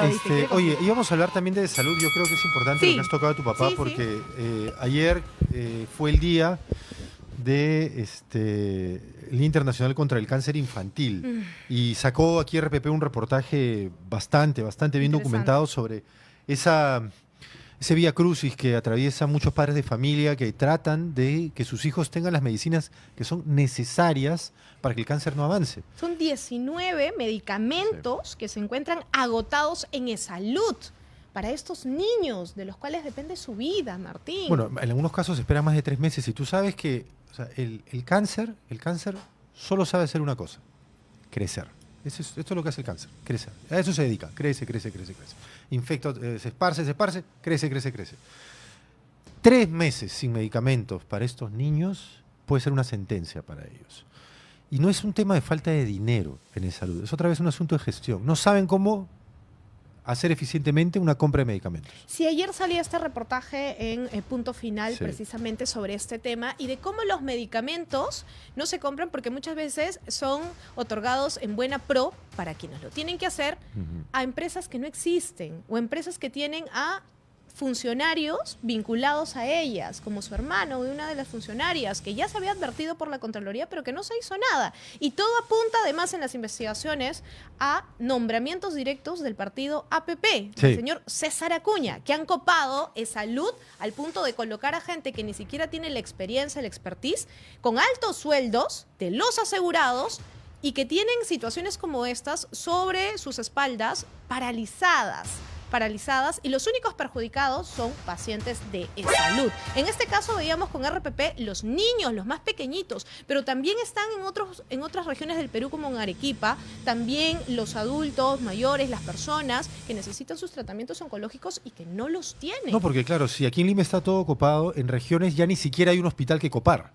difícil. Oye, íbamos a hablar también de salud. Yo creo que es importante lo que has tocado a tu papá, porque ayer fue el día de el Día Internacional contra el Cáncer Infantil. Y sacó aquí RPP un reportaje bastante bien documentado sobre ese vía crucis que atraviesa muchos padres de familia que tratan de que sus hijos tengan las medicinas que son necesarias para que el cáncer no avance. Son 19 medicamentos que se encuentran agotados en eSalud para estos niños, de los cuales depende su vida, Martín. Bueno, en algunos casos espera más de 3 meses. Y tú sabes que el cáncer solo sabe hacer una cosa: crecer. Esto es lo que hace el cáncer, crecer. A eso se dedica, crece. Infecta, se esparce, crece. 3 meses sin medicamentos para estos niños puede ser una sentencia para ellos. Y no es un tema de falta de dinero en eSalud, es otra vez un asunto de gestión. No saben cómo hacer eficientemente una compra de medicamentos. Sí, ayer salía este reportaje en Punto Final precisamente sobre este tema y de cómo los medicamentos no se compran porque muchas veces son otorgados en buena pro para quienes lo tienen que hacer a empresas que no existen o empresas que tienen a funcionarios vinculados a ellas, como su hermano de una de las funcionarias, que ya se había advertido por la Contraloría, pero que no se hizo nada. Y todo apunta, además, en las investigaciones, a nombramientos directos del partido APP, del señor César Acuña, que han copado eSalud al punto de colocar a gente que ni siquiera tiene la experiencia, la expertise, con altos sueldos de los asegurados y que tienen situaciones como estas sobre sus espaldas paralizadas, y los únicos perjudicados son pacientes de eSalud. En este caso veíamos con RPP los niños, los más pequeñitos, pero también están en otras regiones del Perú como en Arequipa, también los adultos mayores, las personas que necesitan sus tratamientos oncológicos y que no los tienen. No, porque claro, si aquí en Lima está todo copado, en regiones ya ni siquiera hay un hospital que copar.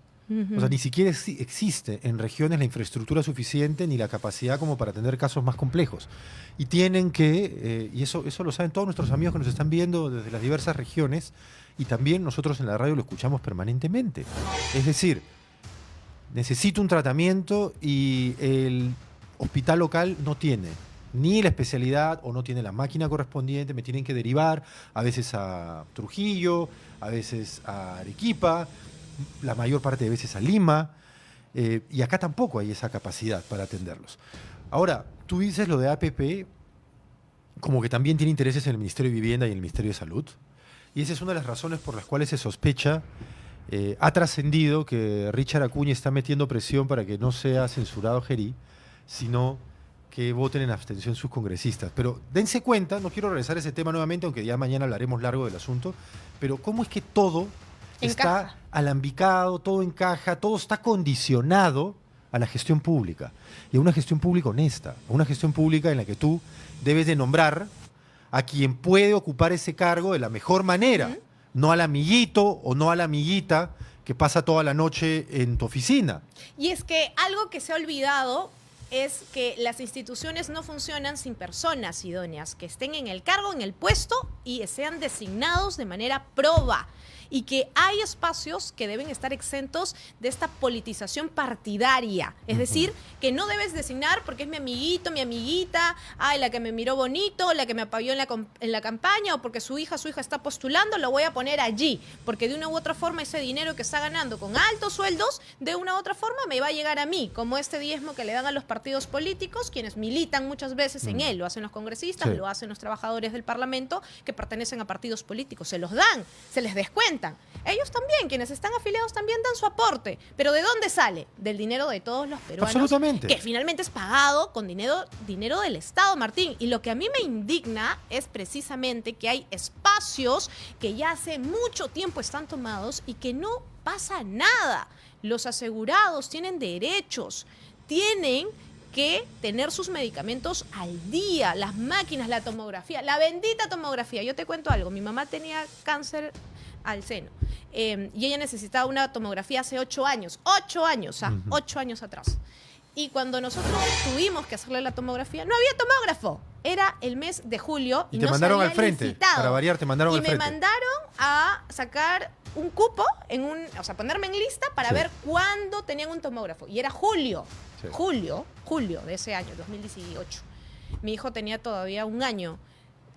O sea, ni siquiera existe en regiones la infraestructura suficiente ni la capacidad como para atender casos más complejos. Y tienen que, y eso lo saben todos nuestros amigos que nos están viendo desde las diversas regiones, y también nosotros en la radio lo escuchamos permanentemente. Es decir, necesito un tratamiento y el hospital local no tiene ni la especialidad o no tiene la máquina correspondiente, me tienen que derivar a veces a Trujillo, a veces a Arequipa, la mayor parte de veces a Lima, y acá tampoco hay esa capacidad para atenderlos. Ahora, tú dices lo de APP como que también tiene intereses en el Ministerio de Vivienda y en el Ministerio de Salud, y esa es una de las razones por las cuales se sospecha, ha trascendido que Richard Acuña está metiendo presión para que no sea censurado Gerí, sino que voten en abstención sus congresistas. Pero dense cuenta, no quiero regresar a ese tema nuevamente, aunque ya mañana hablaremos largo del asunto, pero cómo es que todo está alambicado, todo encaja, todo está condicionado a la gestión pública y a una gestión pública honesta, a una gestión pública en la que tú debes de nombrar a quien puede ocupar ese cargo de la mejor manera, no al amiguito o no a la amiguita que pasa toda la noche en tu oficina. Y es que algo que se ha olvidado es que las instituciones no funcionan sin personas idóneas, que estén en el cargo, en el puesto y sean designados de manera proba. Y que hay espacios que deben estar exentos de esta politización partidaria. Es decir, que no debes designar porque es mi amiguito, mi amiguita, la que me miró bonito, la que me apoyó en la campaña, o porque su hija está postulando, lo voy a poner allí. Porque de una u otra forma ese dinero que está ganando con altos sueldos, de una u otra forma me va a llegar a mí, como este diezmo que le dan a los partidos políticos, quienes militan muchas veces en él. Lo hacen los congresistas, lo hacen los trabajadores del Parlamento que pertenecen a partidos políticos. Se los dan, se les descuentan. Ellos también, quienes están afiliados, también dan su aporte. ¿Pero de dónde sale? Del dinero de todos los peruanos. Absolutamente. Que finalmente es pagado con dinero del Estado, Martín. Y lo que a mí me indigna es precisamente que hay espacios que ya hace mucho tiempo están tomados y que no pasa nada. Los asegurados tienen derechos, tienen que tener sus medicamentos al día, las máquinas, la tomografía, la bendita tomografía. Yo te cuento algo, mi mamá tenía cáncer al seno y ella necesitaba una tomografía hace 8 años, 8 años atrás. Y cuando nosotros tuvimos que hacerle la tomografía, no había tomógrafo. Era el mes de julio y te mandaron al frente. Para variar, te mandaron al frente. Y me mandaron a sacar un cupo, o sea, ponerme en lista para ver cuándo tenían un tomógrafo. Y era julio, julio de ese año, 2018. Mi hijo tenía todavía un año.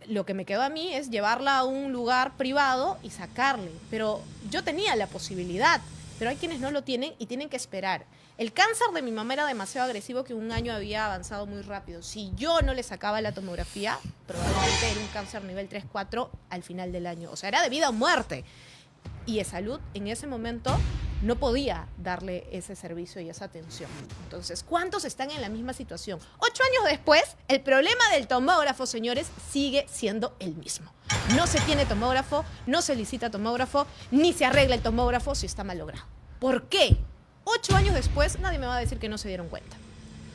lo que me quedó a mí es llevarla a un lugar privado y sacarle. Pero yo tenía la posibilidad, pero hay quienes no lo tienen y tienen que esperar. El cáncer de mi mamá era demasiado agresivo que un año había avanzado muy rápido. Si yo no le sacaba la tomografía, probablemente era un cáncer nivel 3, 4 al final del año. O sea, era de vida o muerte. Y Esalud en ese momento no podía darle ese servicio y esa atención. Entonces, ¿cuántos están en la misma situación? 8 años después, el problema del tomógrafo, señores, sigue siendo el mismo. No se tiene tomógrafo, no se licita tomógrafo, ni se arregla el tomógrafo si está mal logrado. ¿Por qué? 8 años después, nadie me va a decir que no se dieron cuenta.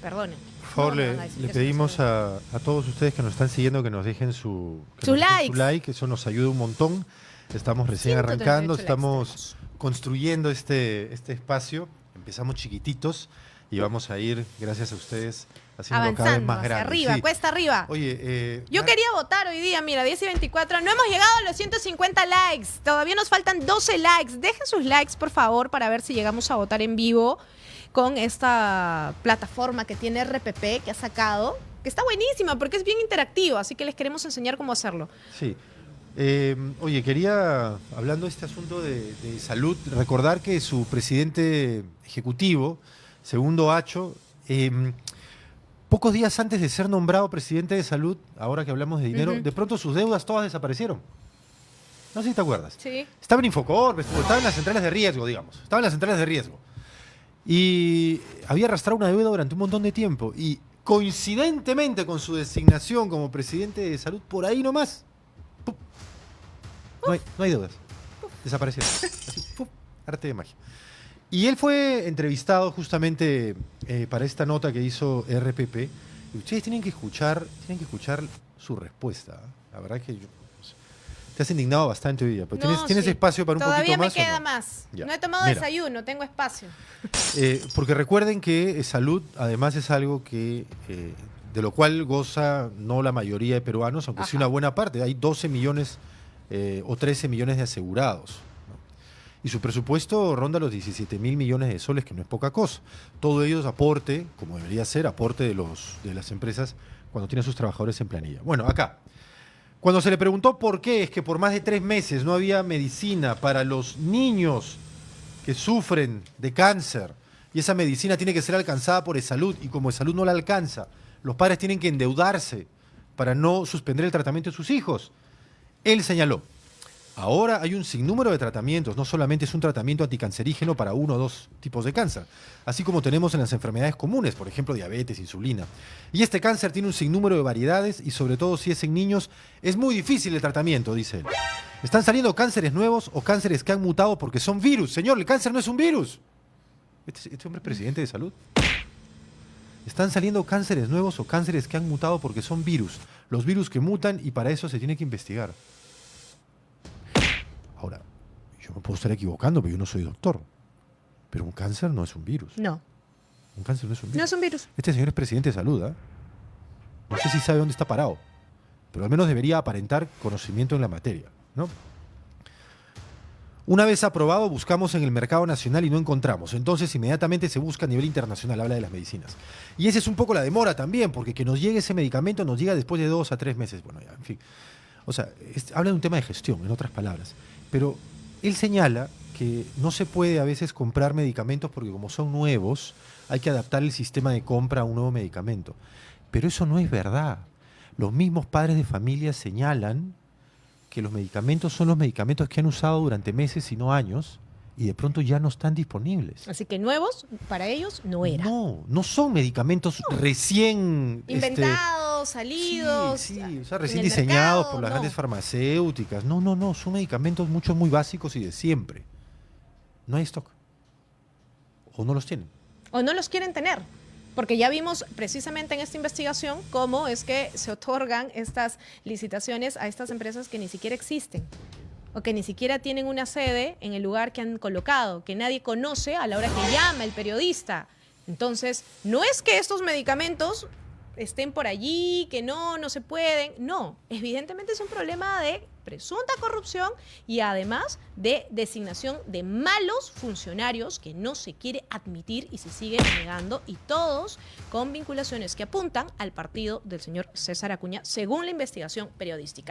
Perdonen. Por favor, No me le van a decir que pedimos eso no se a todos ustedes que nos están siguiendo que nos dejen su likes. like, eso nos ayuda un montón. Estamos recién 138 arrancando, likes estamos tenemos. construyendo este espacio. Empezamos chiquititos y vamos a ir, gracias a ustedes, haciéndolo cada vez avanzando más hacia grande. arriba, Sí. cuesta arriba. Oye, Yo quería votar hoy día, mira, 10 y 24. No hemos llegado a los 150 likes. Todavía nos faltan 12 likes. Dejen sus likes, por favor, para ver si llegamos a votar en vivo con esta plataforma que tiene RPP, que ha sacado, que está buenísima porque es bien interactiva, así que les queremos enseñar cómo hacerlo. Sí. Oye, quería, hablando de este asunto de salud, recordar que su presidente ejecutivo, Segundo Hacho, pocos días antes de ser nombrado presidente de salud, ahora que hablamos de dinero, de pronto sus deudas todas desaparecieron. No sé si te acuerdas. Sí. Estaba en Infocorp, estaba en las centrales de riesgo, digamos. Estaba en las centrales de riesgo. Y había arrastrado una deuda durante un montón de tiempo. Y coincidentemente con su designación como presidente de salud, por ahí nomás, ¡pum! No hay deudas. Desaparecieron. Así, ¡pum! Arte de magia. Y él fue entrevistado justamente para esta nota que hizo RPP. Y ustedes tienen que escuchar su respuesta. La verdad que te has indignado bastante hoy día. Pero No, ¿tienes sí. espacio para un Todavía poquito más? me ¿o queda no? más. Ya. No he tomado Mira. desayuno, tengo espacio. Porque recuerden que salud, además, es algo que de lo cual goza no la mayoría de peruanos, aunque sí Ajá. una buena parte. Hay 12 millones o 13 millones de asegurados, ¿no? Y su presupuesto ronda los 17 mil millones de soles, que no es poca cosa. Todo ello es aporte, como debería ser, aporte de las empresas cuando tienen a sus trabajadores en planilla. Bueno, acá. Cuando se le preguntó por qué es que por más de 3 meses no había medicina para los niños que sufren de cáncer y esa medicina tiene que ser alcanzada por Esalud y como Esalud no la alcanza, los padres tienen que endeudarse para no suspender el tratamiento de sus hijos. Él señaló, ahora hay un sinnúmero de tratamientos, no solamente es un tratamiento anticancerígeno para 1 o 2 tipos de cáncer, así como tenemos en las enfermedades comunes, por ejemplo diabetes, insulina. Y este cáncer tiene un sinnúmero de variedades y sobre todo si es en niños, es muy difícil el tratamiento, dice él. Están saliendo cánceres nuevos o cánceres que han mutado porque son virus. Señor, el cáncer no es un virus. ¿Este hombre es presidente de salud? Están saliendo cánceres nuevos o cánceres que han mutado porque son virus. Los virus que mutan y para eso se tiene que investigar. Ahora, yo me puedo estar equivocando, pero yo no soy doctor. Pero un cáncer no es un virus. No, Un cáncer no es un virus. no es un virus. Este señor es presidente de salud, ¿ah? No sé si sabe dónde está parado, pero al menos debería aparentar conocimiento en la materia, ¿no? Una vez aprobado, buscamos en el mercado nacional y no encontramos. Entonces, inmediatamente se busca a nivel internacional, habla de las medicinas. Y esa es un poco la demora también, porque que nos llegue ese medicamento nos llega después de 2 a 3 meses. Bueno, ya, en fin. O sea, habla de un tema de gestión, en otras palabras. Pero él señala que no se puede a veces comprar medicamentos porque como son nuevos, hay que adaptar el sistema de compra a un nuevo medicamento. Pero eso no es verdad. Los mismos padres de familia señalan que los medicamentos son los medicamentos que han usado durante meses y no años y de pronto ya no están disponibles. Así que nuevos, para ellos, no era. No son medicamentos recién Inventados, salidos. Sí, o sea, en recién el diseñados mercado, por las no. grandes farmacéuticas. No, son medicamentos muy básicos y de siempre. No hay stock. O no los tienen. O no los quieren tener. Porque ya vimos precisamente en esta investigación cómo es que se otorgan estas licitaciones a estas empresas que ni siquiera existen o que ni siquiera tienen una sede en el lugar que han colocado, que nadie conoce a la hora que llama el periodista. Entonces, no es que estos medicamentos estén por allí, que no se pueden. No, evidentemente es un problema de presunta corrupción y además de designación de malos funcionarios que no se quiere admitir y se sigue negando, y todos con vinculaciones que apuntan al partido del señor César Acuña, según la investigación periodística.